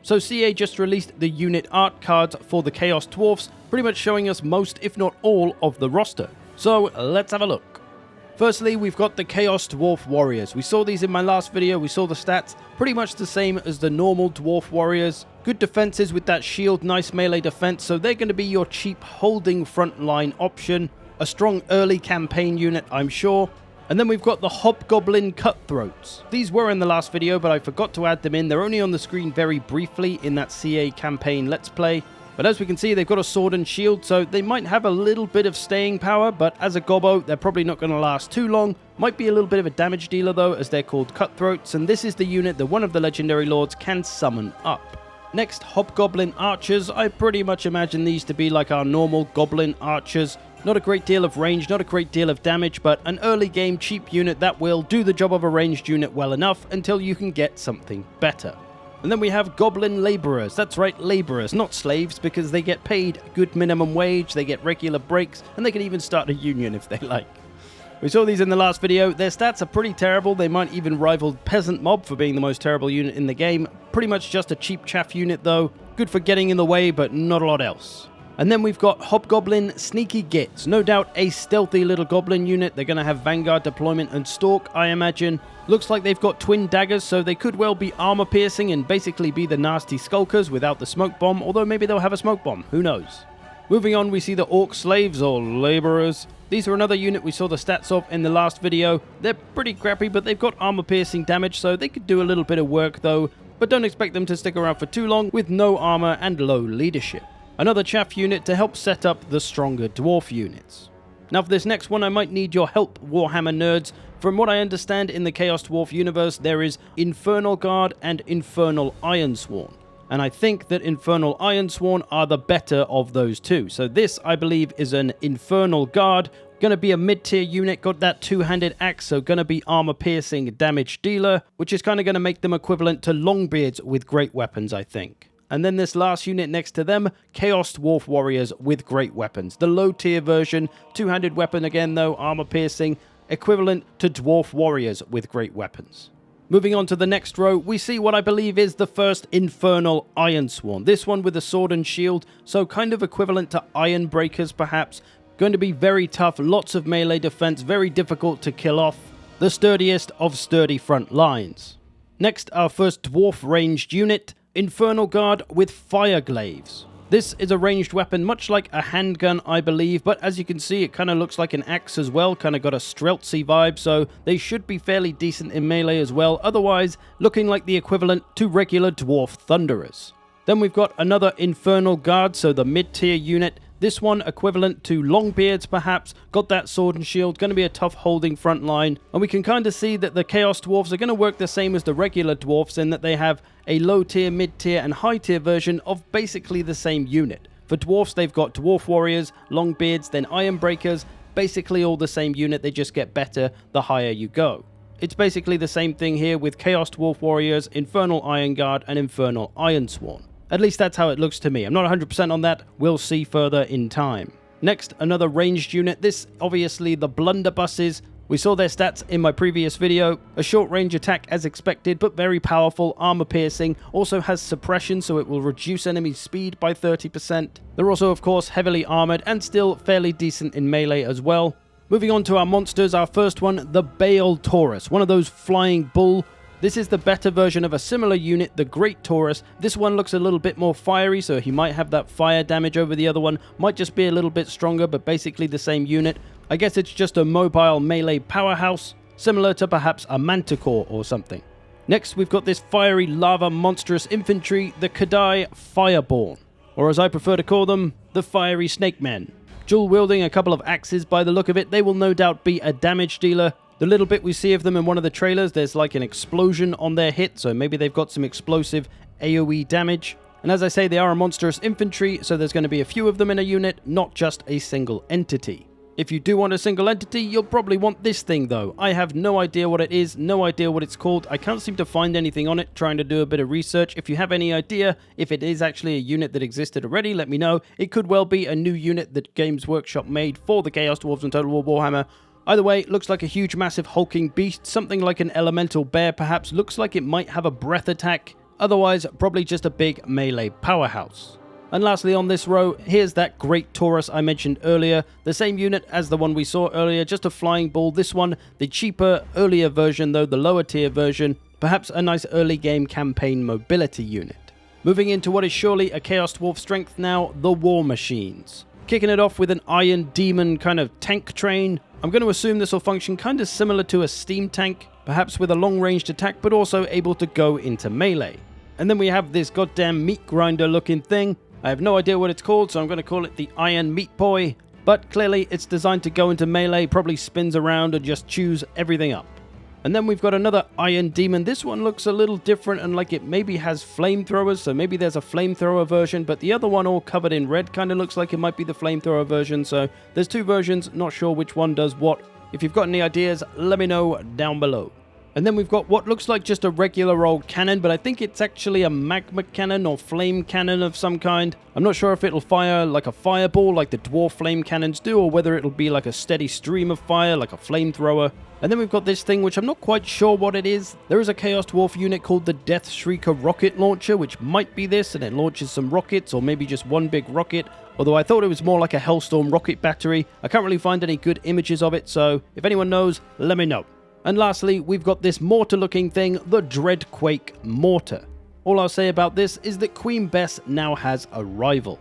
So CA just released the unit art cards for the Chaos Dwarfs, pretty much showing us most, if not all, of the roster. So let's have a look. Firstly, we've got the Chaos Dwarf Warriors. We saw these in my last video, we saw the stats, pretty much the same as the normal Dwarf Warriors. Good defenses with that shield, nice melee defense, so they're going to be your cheap holding frontline option. A strong early campaign unit, I'm sure. And then we've got the HOBGOBLIN Cutthroats. These were in the last video, but I forgot to add them in. They're only on the screen very briefly in that CA campaign Let's Play. But as we can see, they've got a sword and shield, so they might have a little bit of staying power, but as a gobbo, they're probably not going to last too long. Might be a little bit of a damage dealer though, as they're called Cutthroats, and this is the unit that one of the Legendary Lords can summon up. Next, Hobgoblin Archers. I pretty much imagine these to be like our normal Goblin Archers. Not a great deal of range, not a great deal of damage, but an early game cheap unit that will do the job of a ranged unit well enough until you can get something better. And then we have Goblin Laborers. That's right, laborers, not slaves, because they get paid good minimum wage, they get regular breaks, and they can even start a union if they like. We saw these in the last video. Their stats are pretty terrible. They might even rival Peasant Mob for being the most terrible unit in the game. Pretty much just a cheap chaff unit though. Good for getting in the way, but not a lot else. And then we've got Hobgoblin Sneaky GITZ. No doubt a stealthy little goblin unit. They're going to have Vanguard deployment and Stalk, I imagine. Looks like they've got twin daggers, so they could well be armor piercing and basically be the nasty skulkers without the smoke bomb, although maybe they'll have a smoke bomb. Who knows? Moving on, we see the Orc Slaves or Laborers. These are another unit we saw the stats of in the last video. They're pretty crappy, but they've got armor piercing damage, so they could do a little bit of work though. But don't expect them to stick around for too long with no armor and low leadership. Another chaff unit to help set up the stronger dwarf units. Now for this next one, I might need your help, Warhammer nerds. From what I understand, in the Chaos Dwarf universe, there is Infernal Guard and Infernal IRONSWORN. And I think that Infernal IRONSWORN are the better of those two. So this, I believe, is an Infernal Guard. Gonna be a mid-tier unit, got that two-handed axe, so gonna be armor-piercing damage dealer, which is kind of gonna make them equivalent to Longbeards with great weapons, I think. And then this last unit next to them, Chaos Dwarf Warriors with great weapons. The low-tier version, two-handed weapon again though, armor-piercing, equivalent to Dwarf Warriors with great weapons. Moving on to the next row, we see what I believe is the first Infernal IRONSWORN. This one with a sword and shield, so kind of equivalent to Iron Breakers perhaps. Going to be very tough, lots of melee defense, very difficult to kill off. The sturdiest of sturdy front lines. Next, our first dwarf ranged unit, Infernal Guard with FIREGLAVES. This is a ranged weapon, much like a handgun, I believe, but as you can see, it kind of looks like an axe as well, kind of got a streltsy vibe, so they should be fairly decent in melee as well, otherwise looking like the equivalent to regular dwarf thunderers. Then we've got another Infernal Guard, so the mid-tier unit. This one equivalent to Longbeards perhaps, got that sword and shield, going to be a tough holding front line, and we can kind of see that the Chaos Dwarfs are going to work the same as the regular Dwarfs in that they have a low tier, mid tier and high tier version of basically the same unit. For Dwarfs they've got Dwarf Warriors, Longbeards, then Iron Breakers, basically all the same unit, they just get better the higher you go. It's basically the same thing here with Chaos Dwarf Warriors, Infernal Iron Guard and Infernal IRONSWORN. At least that's how it looks to me. I'm not 100% on that. We'll see further in time. Next, another ranged unit. This, obviously, the Blunderbusses. We saw their stats in my previous video. A short range attack as expected, but very powerful, armor piercing. Also has suppression, so it will reduce enemy speed by 30%. They're also, of course, heavily armored and still fairly decent in melee as well. Moving on to our monsters, our first one, the Bale Taurus. One of those flying bull. This is the better version of a similar unit, the Great Taurus. This one looks a little bit more fiery, so he might have that fire damage over the other one. Might just be a little bit stronger, but basically the same unit. I guess it's just a mobile melee powerhouse, similar to perhaps a Manticore or something. Next, we've got this fiery lava monstrous infantry, the Kadai Fireborn. Or as I prefer to call them, the Fiery Snake Men. Dual wielding a couple of axes by the look of it, they will no doubt be a damage dealer. The little bit we see of them in one of the trailers, there's like an explosion on their hit, so maybe they've got some explosive AoE damage. And as I say, they are a monstrous infantry, so there's going to be a few of them in a unit, not just a single entity. If you do want a single entity, you'll probably want this thing though. I have no idea what it is, no idea what it's called. I can't seem to find anything on it, trying to do a bit of research. If you have any idea if it is actually a unit that existed already, let me know. It could well be a new unit that Games Workshop made for the Chaos Dwarfs and Total War Warhammer. Either way, it looks like a huge massive hulking beast, something like an elemental bear perhaps. Looks like it might have a breath attack. Otherwise, probably just a big melee powerhouse. And lastly on this row, here's that great Taurus I mentioned earlier, the same unit as the one we saw earlier, just a flying ball. This one, the cheaper, earlier version though, the lower tier version, perhaps a nice early game campaign mobility unit. Moving into what is surely a Chaos Dwarf strength now, the War Machines. Kicking it off with an Iron Demon kind of tank train. I'm going to assume this will function kind of similar to a steam tank, perhaps with a long-ranged attack, but also able to go into melee. And then we have this goddamn meat grinder looking thing. I have no idea what it's called, so I'm going to call it the Iron Meat Boy. But clearly it's designed to go into melee, probably spins around and just chews everything up. And then we've got another Iron Demon. This one looks a little different and like it maybe has flamethrowers, so maybe there's a flamethrower version, but the other one all covered in red kind of looks like it might be the flamethrower version, so there's two versions, not sure which one does what. If you've got any ideas, let me know down below. And then we've got what looks like just a regular old cannon, but I think it's actually a magma cannon or flame cannon of some kind. I'm not sure if it'll fire like a fireball like the dwarf flame cannons do, or whether it'll be like a steady stream of fire like a flamethrower. And then we've got this thing which I'm not quite sure what it is. There is a Chaos Dwarf unit called the DEATHSHRIEKER rocket launcher, which might be this, and it launches some rockets, or maybe just one big rocket. Although I thought it was more like a Hellstorm rocket battery. I can't really find any good images of it, so if anyone knows, let me know. And lastly, we've got this mortar looking thing, the DREADQUAKE mortar. All I'll say about this is that Queen Bess now has a rival.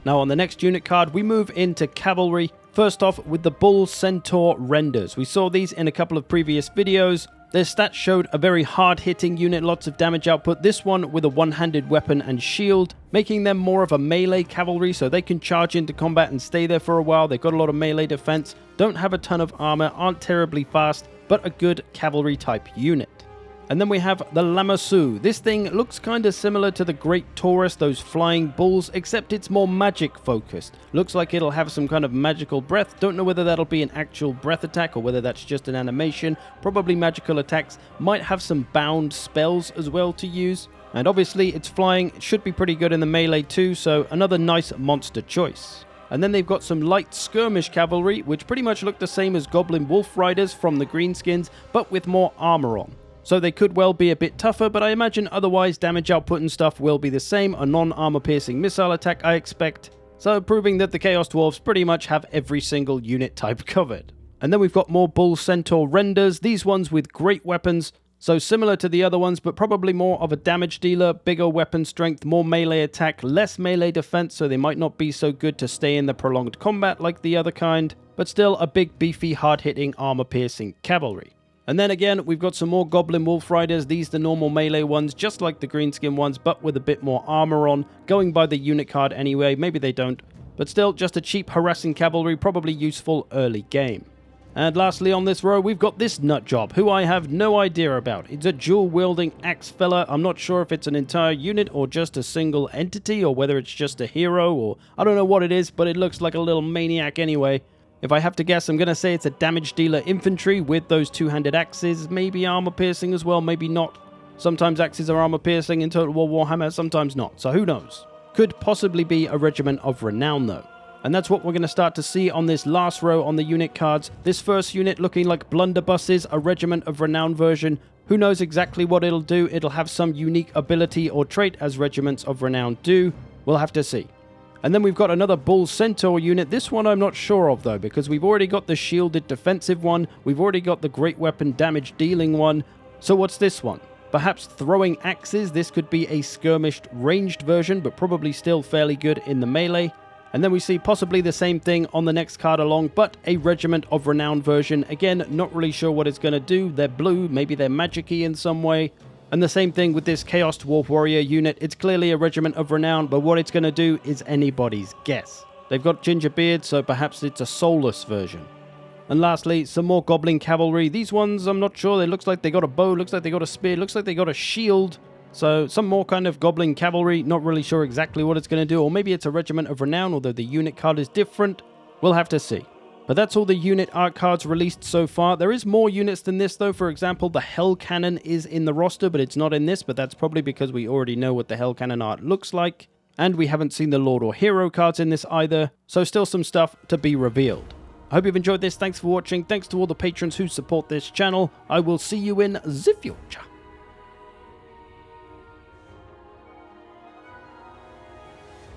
Now on the next unit card, we move into Cavalry. First off with the Bull Centaur renders. We saw these in a couple of previous videos. Their stats showed a very hard-hitting unit, lots of damage output. This one with a one-handed weapon and shield, making them more of a melee cavalry, so they can charge into combat and stay there for a while. They've got a lot of melee defense, don't have a ton of armor, aren't terribly fast, but a good cavalry type unit. And then we have the Lamassu. This thing looks kind of similar to the Great Taurus, those flying bulls, except it's more magic focused. Looks like it'll have some kind of magical breath. Don't know whether that'll be an actual breath attack or whether that's just an animation. Probably magical attacks. Might have some bound spells as well to use. And obviously it's flying. It should be pretty good in the melee too, so another nice monster choice. And then they've got some light skirmish cavalry, which pretty much look the same as Goblin Wolf Riders from the Greenskins, but with more armor on. So they could well be a bit tougher, but I imagine otherwise damage output and stuff will be the same. A non-armor piercing missile attack, I expect. So proving that the Chaos Dwarfs pretty much have every single unit type covered. And then we've got more Bull Centaur renders, these ones with great weapons. So similar to the other ones, but probably more of a damage dealer, bigger weapon strength, more melee attack, less melee defense, so they might not be so good to stay in the prolonged combat like the other kind, but still a big, beefy, hard-hitting, armor-piercing cavalry. And then again, we've got some more Goblin Wolf Riders, these the normal melee ones, just like the Greenskin ones, but with a bit more armor on, going by the unit card anyway, maybe they don't, but still just a cheap harassing cavalry, probably useful early game. And lastly on this row, we've got this nutjob, who I have no idea about. It's a dual-wielding axe fella. I'm not sure if it's an entire unit or just a single entity, or whether it's just a hero, or I don't know what it is, but it looks like a little maniac anyway. If I have to guess, I'm going to say it's a damage dealer infantry with those two-handed axes, maybe armor piercing as well, maybe not. Sometimes axes are armor piercing in Total War Warhammer, sometimes not, so who knows. Could possibly be a regiment of renown though. And that's what we're going to start to see on this last row on the unit cards. This first unit looking like blunderbusses, a regiment of renown version. Who knows exactly what it'll do? It'll have some unique ability or trait as regiments of renown do. We'll have to see. And then we've got another Bull Centaur unit. This one I'm not sure of though, because we've already got the shielded defensive one. We've already got the great weapon damage dealing one. So what's this one? Perhaps throwing axes. This could be a skirmished ranged version, but probably still fairly good in the melee. And then we see possibly the same thing on the next card along, but a Regiment of Renown version. Again, not really sure what it's going to do. They're blue, maybe they're magic-y in some way. And the same thing with this Chaos Dwarf Warrior unit. It's clearly a Regiment of Renown, but what it's going to do is anybody's guess. They've got ginger beards, so perhaps it's a soulless version. And lastly, some more Goblin Cavalry. These ones, I'm not sure. It looks like they got a bow, looks like they got a spear, looks like they got a shield. So some more kind of Goblin Cavalry, not really sure exactly what it's going to do, or maybe it's a Regiment of Renown, although the unit card is different. We'll have to see. But that's all the unit art cards released so far. There is more units than this though. For example, the Hell Cannon is in the roster, but it's not in this, but that's probably because we already know what the Hell Cannon art looks like. And we haven't seen the Lord or Hero cards in this either, so still some stuff to be revealed. I hope you've enjoyed this. Thanks for watching. Thanks to all the patrons who support this channel. I will see you in the future.